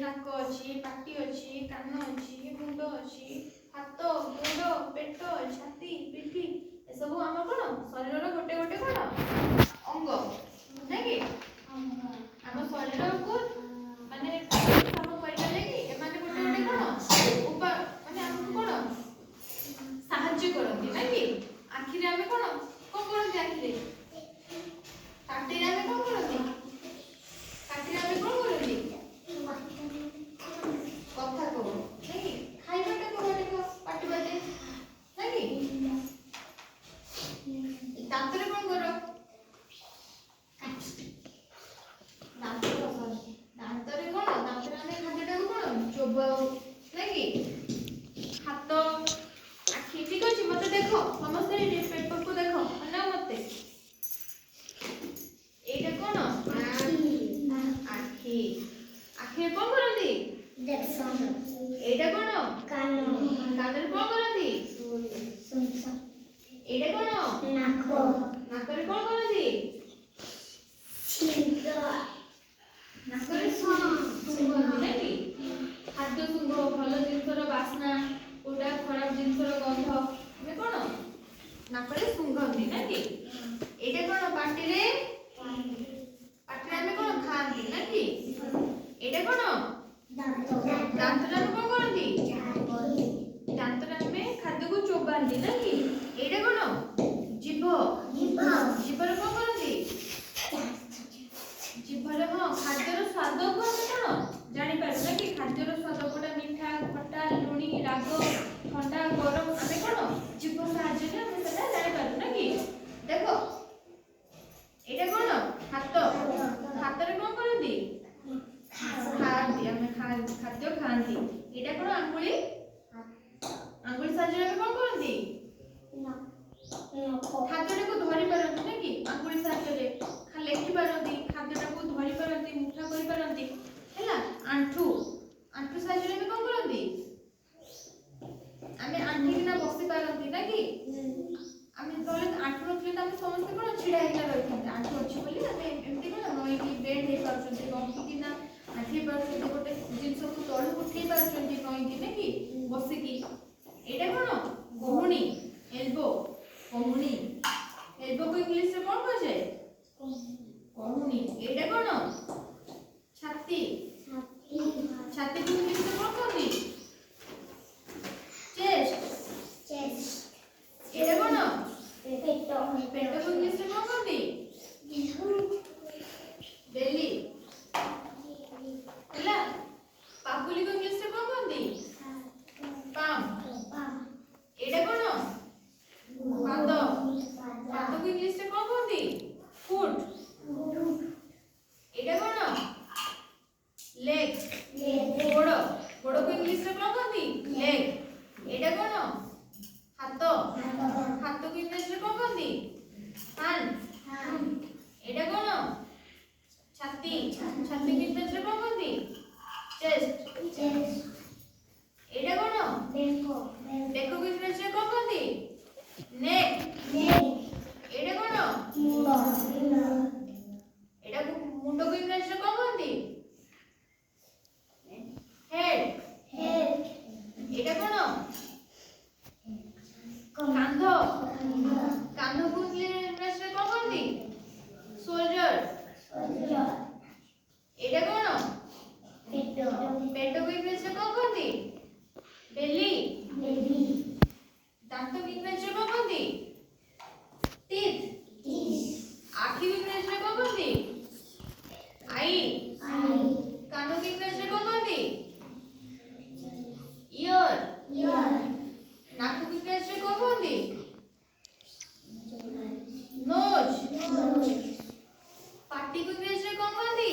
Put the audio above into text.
नाक अच्छी पाटी अच्छी कान अच्छी मुंड अच्छी हाथ गोड़ पेट छाती पिठी ए सब आम कौन शरीर गोटे गोटे कौन अंग ना कि आम शरीर को माने काम करिले कि एमाने गोटे गोटे कौन ऊपर माने हमको कौन साहाय्य करती ना कि आखिरे आमे कौन करते आखिरे काटिरे आमे कौन करती काटिरे आमे कौन करती कथा कहो नहीं खाइबाटा को देखो पाटी बाटे नहीं दांतरे कौन करो दांतरे कौन दांतरे आमे खाद्यटा को कौन चोबाओ नहीं हाथ आखि ठीक अछि मते देखो समस्त पेपर को देखो ना मते एटा कोन आखि आखि कोन करंती देखसन एटा कोन कान कानरे कोन करंती सुनसन एटा कोन नाक नाकरे कोन करंती नाकरे सुंगंती नाकी खाद्य सुंग भलो जिनसर बासना कोटा खराब जिनसर गंध हमें कोन नाकरे सुंगंती नाकी एटा कोन पाटीरे हमें कोन खांती नाकी एटा कोन दांतरे हमें कोन करंती दांतरे हमें खाद्य को चोबांती नाकी एटा कोन जीभ जीभरे कोन करंती जीभरे हां खाद्यर स्वाद को हमें कोन जानि पारु ना कि खाद्यर स्वाद कोटा मीठा खट्टा लुणी राग ठंडा गरम हमें कोन जीभ साहाय्य से हमें सेटा जानि पारु ना कि देखो एटा कोन हाथ हाथ रे कोन करंती खाती हमें खाद्य खांती एटा कोन आंगुली आंगुली साहाय्य हमें कोन करंती खाद्यटा को धरि पारंती ना कि आंगुली साहाय्य रे लेखि पारंती खाद्यटा को धरि पारंती मुठा करि पारंती हैला आंठू आंठू साहाय्य रे कोन करंती हमें आंठी ना बसी पारंती ना कि हमें तोले आंठू रखले त हम समस्त कोन छिडा हिला रहिथांते आंठू अछि बोली हमें एमती कोन नई कि बेड हे पारछंती गंठी कि ना आंठी पारछंती गोटे जिंस को तळु उठी पारछंती नई कि ना कि बसी कि एटा कोन गहुणी एल्बो गहुणी एल्बो को इंग्लिश रे कोन कह जाय गहुणी एटा कोन छाती छाती को इंग्लिश रे कोन कहती चेस्ट एटा कोन पेट को इंग्लिश रे कोन कहती बेली हैला पापुली को इंग्लिश रे कोन कहती पाम एटा कोन पाद पाद को इंग्लिश रे कोन कहती फुट एटा कोन लेग गोड़ गोड़ को इंग्लिश रे कोन कहती लेग एटा कोन हाथ हाथ को इंग्लिश रे कोन कहती हैंड एटा कोन छाती छाती को इंग्लिश रे कोन कहती चेस्ट एटा कोन बेको बेको को इंग्लिश रे कोन कहती नेक एटा कोन मुंड एटा मुंड को इंग्लिश रे कोन कहती हेड एटा कोन कांध कांध को इंग्लिश रे कोन कहती शोल्डर एटा कोन पेट को इंग्लिश रे कोन कहती बेली दांत को इंग्लिश रे कोन कहती टीथ आँखी को इंग्लिश रे कोन कहती आई कान को इंग्लिश रे कोन कहती ईयर नाक को इंग्लिश रे कोन कहती नोज पाटी को इंग्लिश रे कोन कहती